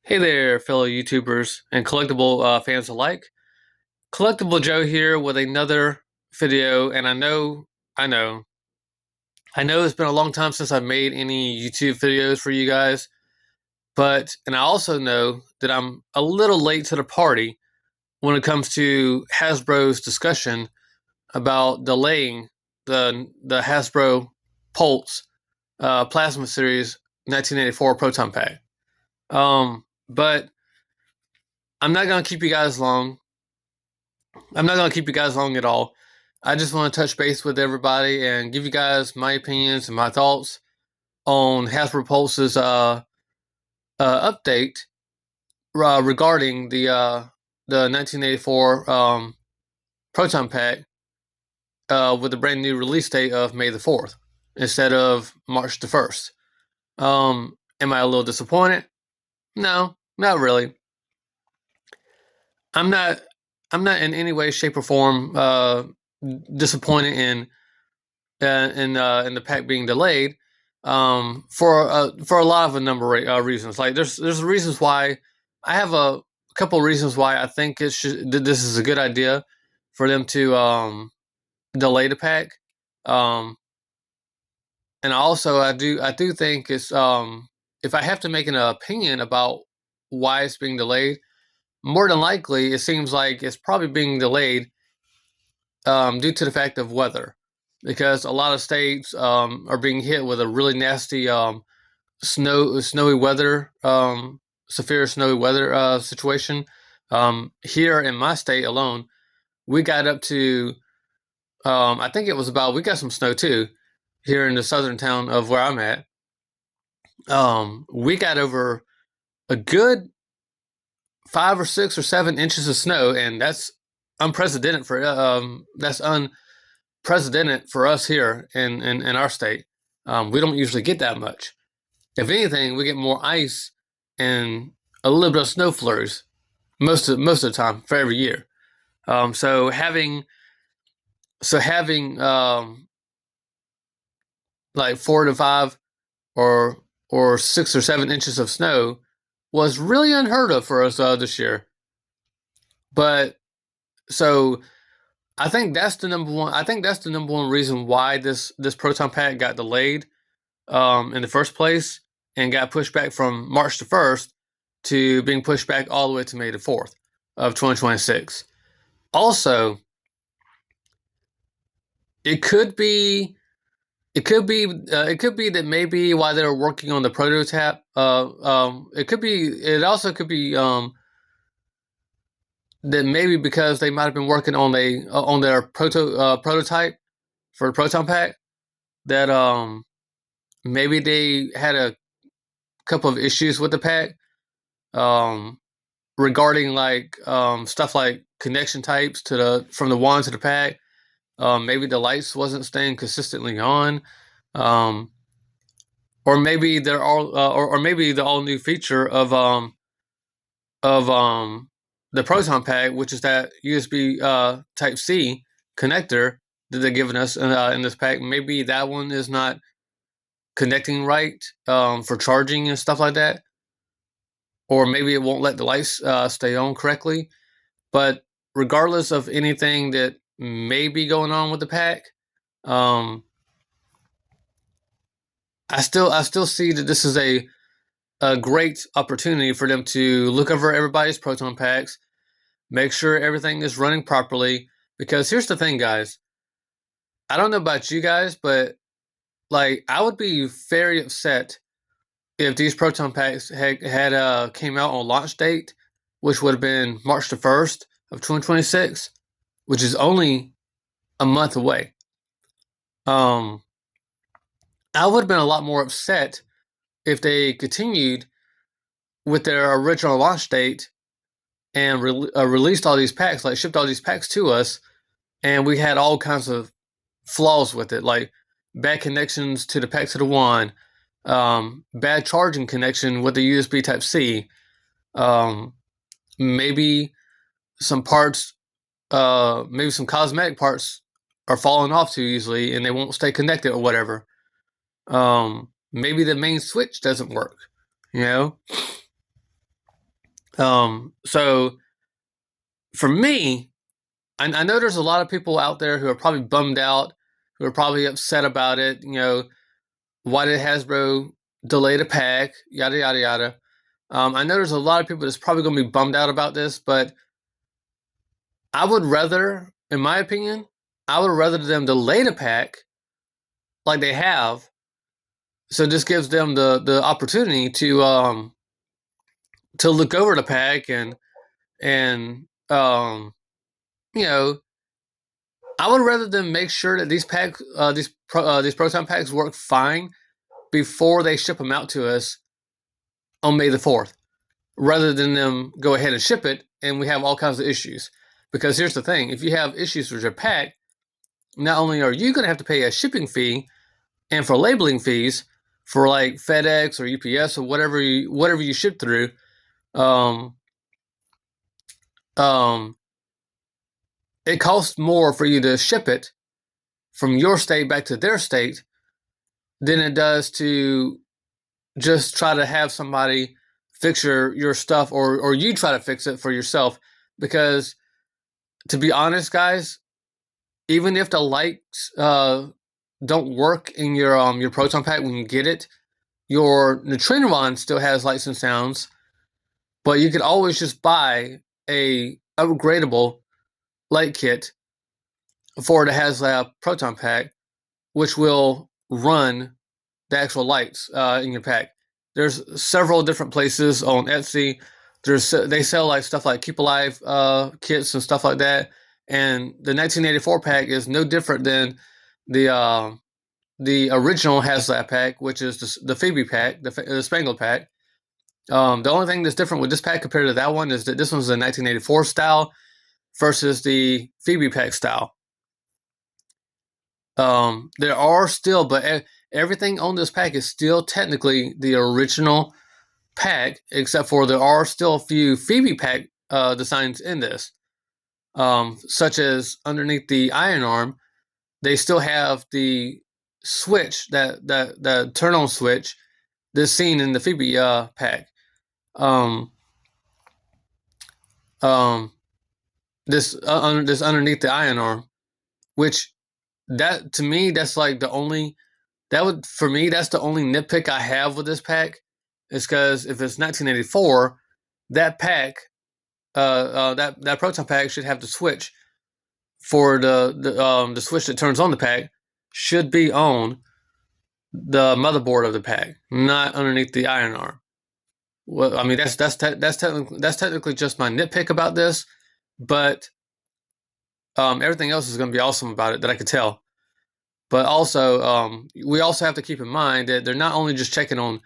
Hey there, fellow YouTubers and collectible fans alike. Collectible Joe here with another video, and I know, I know it's been a long time since I've made any YouTube videos for you guys, and I also know that I'm a little late to the party when it comes to Hasbro's discussion about delaying the Hasbro Pulse Plasma Series 1984 Proton Pack. But I'm not gonna keep you guys long. I'm not going to keep you guys long at all. I just want to touch base with everybody and give you guys my opinions and my thoughts on Hasbro Pulse's update regarding the 1984 Proton Pack with the brand new release date of May the 4th instead of March the 1st. Am I a little disappointed? No, not really. I'm not. I'm not in any way, shape, or form disappointed in the pack being delayed for a lot of a number of reasons. Like there's reasons why I have a couple of reasons why I think this is a good idea for them to delay the pack. Um, and also I do think it's if I have to make an opinion about why it's being delayed, more than likely it seems like it's probably being delayed due to the fact of weather, because a lot of states are being hit with a really nasty snowy weather, severe snowy weather situation. Here in my state alone, we got up to I think it was about we got some snow too here in the southern town of where I'm at. We got over a good 5 or 6 or 7 inches of snow, and unprecedented for that's unprecedented for us here in our state. We don't usually get that much. If anything, we get more ice and a little bit of snow flurries most of the time for every year. So having like 4 to 5 or 6 or 7 inches of snow was really unheard of for us this year. But so I think that's the number one. I think that's the number one reason why this proton pack got delayed in the first place and got pushed back from March the 1st to being pushed back all the way to May the 4th of 2026. Also, it could be it could be that maybe while they were working on the prototype, it also could be that maybe because they might have been working on their prototype for the proton pack, that maybe they had a couple of issues with the pack um, regarding like stuff like connection types to the from the wand to the pack. Maybe the lights wasn't staying consistently on, um, or maybe they're all, or maybe the all new feature of the proton pack, which is that USB Type C connector that they're giving us in this pack. Maybe that one is not connecting right for charging and stuff like that, or maybe it won't let the lights stay on correctly. But regardless of anything that may be going on with the pack, um, I still see that this is a great opportunity for them to look over everybody's proton packs, make sure everything is running properly. Because here's the thing, guys. I don't know about you guys, but like I would be very upset if these proton packs had came out on launch date, which would have been March the 1st of 2026, which is only a month away. I would have been a lot more upset if they continued with their original launch date and released all these packs, like shipped all these packs to us, and we had all kinds of flaws with it, like bad connections to the pack to the wand, bad charging connection with the USB Type C, um, maybe some parts, maybe some cosmetic parts are falling off too easily and they won't stay connected or whatever. Maybe the main switch doesn't work, you know. So for me, I know there's a lot of people out there who are probably bummed out, who are probably upset about it. Why did Hasbro delay the pack? Yada yada yada. I know there's a lot of people that's probably going to be bummed out about this, but I would rather, in my opinion, I would rather them delay the pack like they have. So this gives them the opportunity to look over the pack and you know I would rather them make sure that these proton packs work fine before they ship them out to us on May the 4th, rather than them go ahead and ship it and we have all kinds of issues. Because here's the thing: if you have issues with your pack, not only are you going to have to pay a shipping fee and for labeling fees for like FedEx or UPS or whatever you ship through, um, um, it costs more for you to ship it from your state back to their state than it does to just try to have somebody fix your stuff, or you try to fix it for yourself. Because to be honest, guys, even if the lights don't work in your proton pack when you get it, your neutrino wand still has lights and sounds. But you could always just buy a upgradable light kit for the HasLab proton pack, which will run the actual lights in your pack. There's several different places on Etsy. They sell like stuff like Keep Alive kits and stuff like that. And the 1984 pack is no different than the original HasLab pack, which is the Phoebe pack, the Spangled pack. The only thing that's different with this pack compared to that one is that this one's the 1984 style versus the Phoebe pack style. There are still, but everything on this pack is still technically the original pack, except for there are still a few Phoebe pack designs in this. Such as underneath the iron arm, they still have the switch, that turn on switch that's seen in the Phoebe pack. Um, um, this underneath the iron arm, which that to me that's like the only that would for me that's the only nitpick I have with this pack, is because if it's 1984, that pack that proton pack should have the switch for the switch that turns on the pack should be on the motherboard of the pack, not underneath the iron arm. Well, I mean that's technically just my nitpick about this, but everything else is going to be awesome about it that I could tell. But also, we also have to keep in mind that they're not only just checking on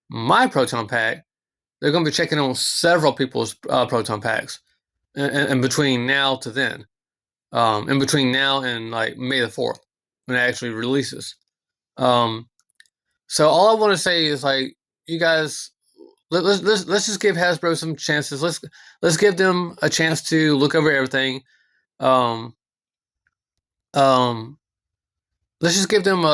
my proton pack, they're going to be checking on several people's proton packs, in between now to then, in between now and like May the 4th when it actually releases. Um, so all I want to say is, like, you guys, let's just give Hasbro some chances. Let's give them a chance to look over everything. Um, um, let's just give them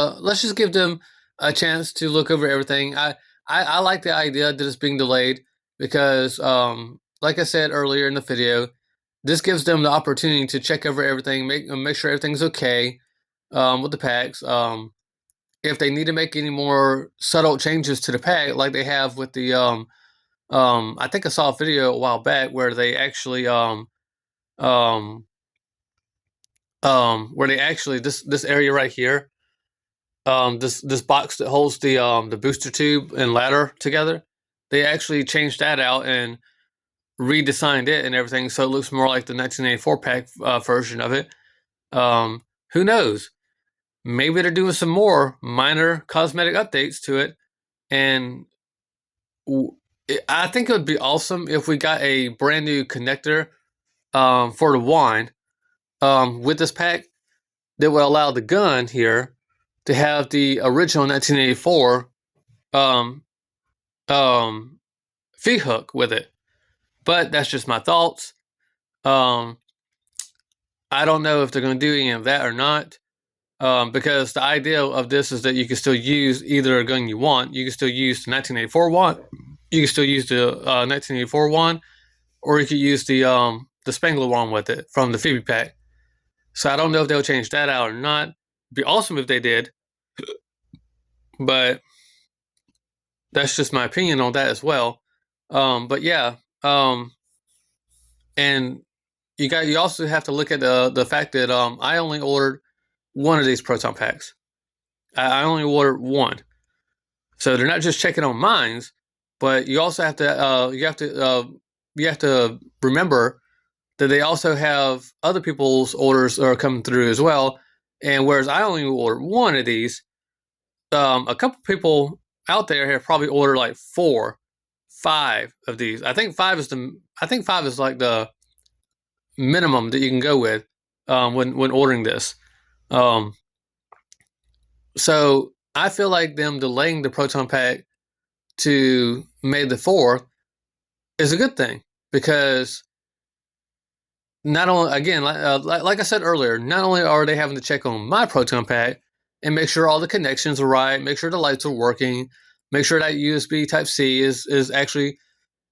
a chance to look over everything. I like the idea that it's being delayed because, like I said earlier in the video, this gives them the opportunity to check over everything, make sure everything's okay with the packs. If they need to make any more subtle changes to the pack, like they have with the I think I saw a video a while back where they actually um where they actually this area right here, this box that holds the booster tube and ladder together, they actually changed that out and redesigned it and everything, so it looks more like the 1984 pack version of it. Who knows? Maybe they're doing some more minor cosmetic updates to it, and I think it would be awesome if we got a brand new connector for the wand with this pack that would allow the gun here to have the original 1984 um, feed hook with it. But that's just my thoughts. Um, I don't know if they're going to do any of that or not, because the idea of this is that you can still use either gun you want. You can still use the 1984 one. You can still use the 1984 one, or you could use the Spangler one with it from the Phoebe pack. So I don't know if they'll change that out or not. It'd be awesome if they did, but that's just my opinion on that as well. But yeah, and you also have to look at the fact that I only ordered one of these proton packs. I only ordered one, so they're not just checking on mines, but you also have to you have to remember that they also have other people's orders that are coming through as well. And whereas I only ordered one of these, a couple people out there have probably ordered like 4, 5 of these. I think five is like the minimum that you can go with when ordering this. Um, so I feel like them delaying the proton pack to May the 4th is a good thing, because not only, again, like I said earlier, not only are they having to check on my proton pack and make sure all the connections are right, make sure the lights are working, make sure that USB Type C is actually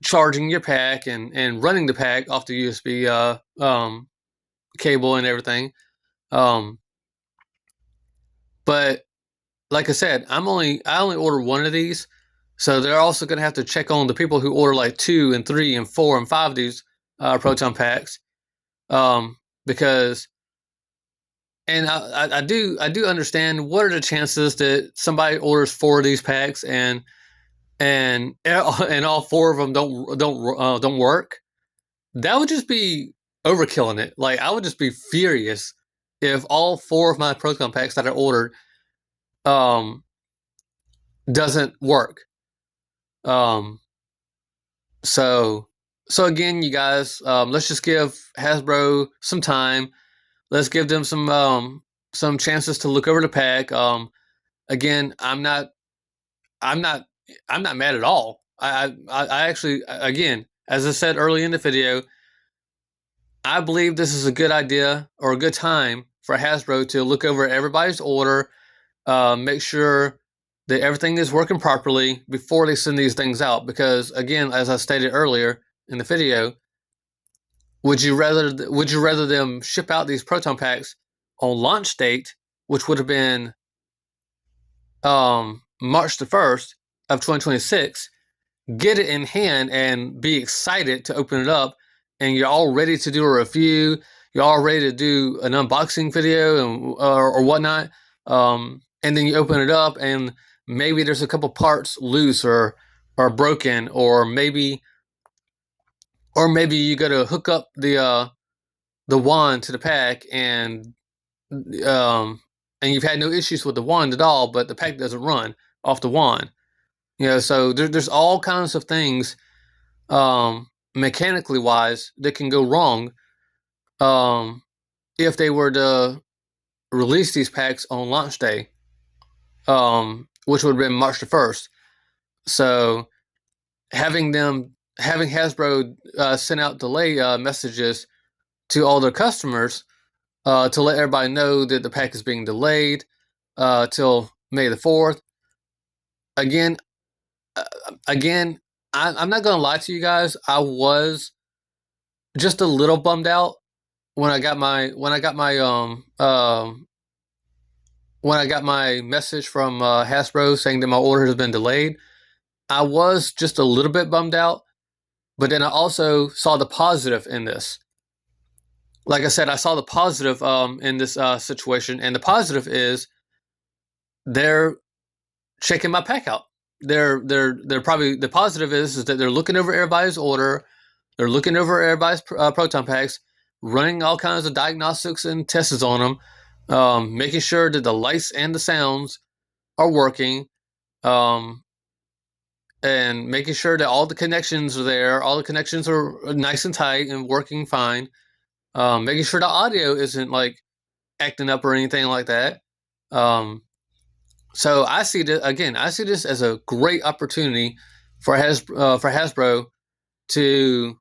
charging your pack and running the pack off the USB cable and everything. But like I said, I only ordered one of these, so they're also going to have to check on the people who order like 2 and 3 and 4 and 5 of these proton packs, because, and I do understand what are the chances that somebody orders 4 of these packs and all 4 of them don't work. That would just be overkilling it. Like, I would just be furious if all 4 of my proton packs that I ordered doesn't work. So again, you guys, let's just give Hasbro some time. Let's give them some chances to look over the pack. Again, I'm not mad at all. I actually, again, as I said early in the video, I believe this is a good idea or a good time for Hasbro to look over everybody's order, make sure that everything is working properly before they send these things out. Because again, as I stated earlier in the video, would you rather them ship out these proton packs on launch date, which would have been March the 1st of 2026, get it in hand and be excited to open it up, and you're all ready to do a review, you're all ready to do an unboxing video and or whatnot, and then you open it up and maybe there's a couple parts loose or broken, or maybe you got to hook up the wand to the pack, and you've had no issues with the wand at all, but the pack doesn't run off the wand. So there's all kinds of things, mechanically wise, that can go wrong if they were to release these packs on launch day, which would have been March the 1st. So having Hasbro send out delay messages to all their customers to let everybody know that the pack is being delayed till May the 4th. Again, I'm not gonna lie to you guys. I was just a little bummed out when I got my message from Hasbro saying that my order has been delayed. I was just a little bit bummed out, but then I also saw the positive in this. Like I said, I saw the positive in this situation, and the positive is they're checking my pack out. They're probably, the positive is that they're looking over everybody's order, they're looking over everybody's proton packs, running all kinds of diagnostics and tests on them, making sure that the lights and the sounds are working, and making sure that all the connections are there, all the connections are nice and tight and working fine, making sure the audio isn't like acting up or anything like that. So I see this as a great opportunity for Hasbro to,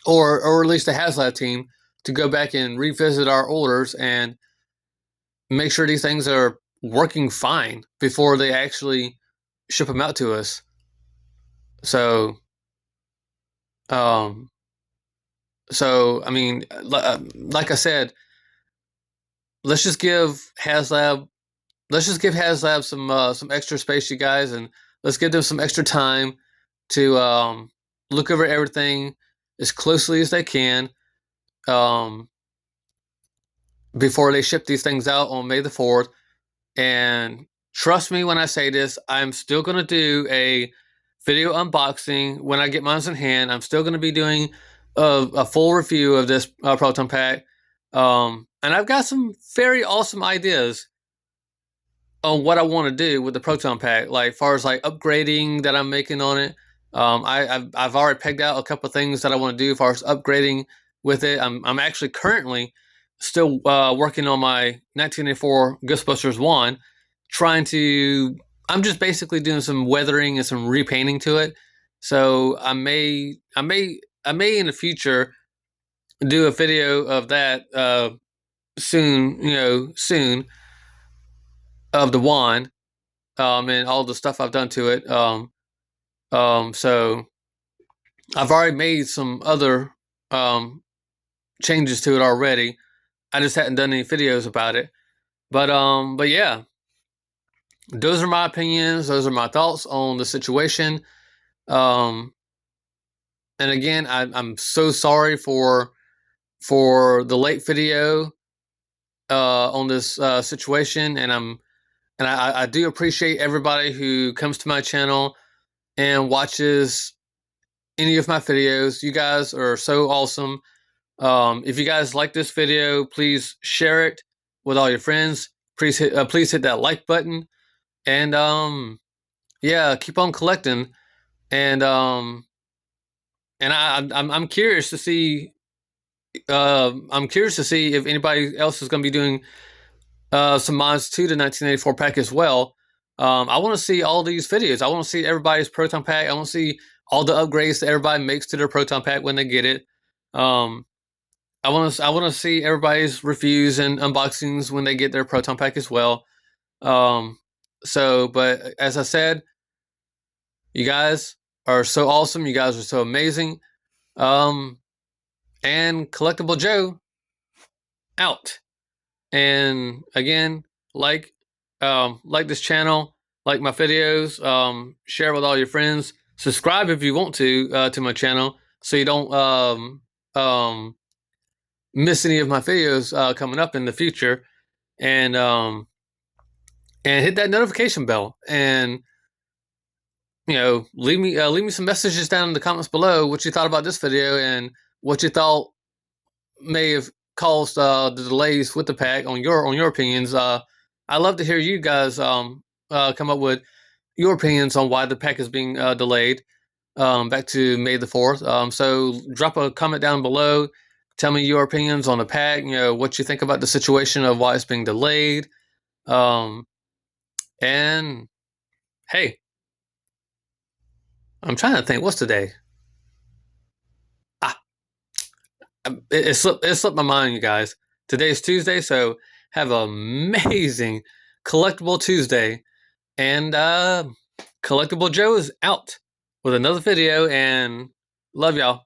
or at least the HasLab team, to go back and revisit our orders and make sure these things are working fine before they actually ship them out to us. So, So I mean, like I said, let's just give HasLab some extra space, you guys, and let's give them some extra time to look over everything as closely as they can um, before they ship these things out on May the 4th. And trust me when I say this, I'm still going to do a video unboxing when I get mine in hand. I'm still going to be doing a full review of this proton pack. And I've got some very awesome ideas on what I want to do with the proton pack, like far as like upgrading that I'm making on it. I've already pegged out a couple of things that I want to do as far as upgrading with it. I'm actually currently still working on my 1984 Ghostbusters one, trying to. I'm just basically doing some weathering and some repainting to it. So I may in the future do a video of that soon. Soon of the wand and all the stuff I've done to it. So I've already made some other um, changes to it already. I just hadn't done any videos about it. But yeah, those are my opinions. Those are my thoughts on the situation. Um, and again, I'm so sorry for the late video on this situation, and I do appreciate everybody who comes to my channel and watches any of my videos. You guys are so awesome. If you guys like this video, please share it with all your friends. Please hit that like button, and yeah, keep on collecting. And I'm curious to see. I'm curious to see if anybody else is going to be doing some mods to the 1984 pack as well. I want to see all these videos. I want to see everybody's proton pack. I want to see all the upgrades that everybody makes to their proton pack when they get it. Um, I want to see everybody's reviews and unboxings when they get their proton pack as well. Um, but as I said, you guys are so awesome. You guys are so amazing. Um, and Collectible Joe out. And again, like this channel, like my videos, share with all your friends. Subscribe if you want to my channel so you don't miss any of my videos coming up in the future. And hit that notification bell, and leave me some messages down in the comments below what you thought about this video and what you thought may have caused the delays with the pack on your opinions. I love to hear you guys come up with your opinions on why the pack is being delayed back to May the 4th. So drop a comment down below. Tell me your opinions on the pack. What you think about the situation of why it's being delayed. And hey, I'm trying to think. What's today? Ah, it slipped my mind, you guys. Today's Tuesday, so have an amazing collectible Tuesday. And Collectible Joe is out with another video, and love y'all.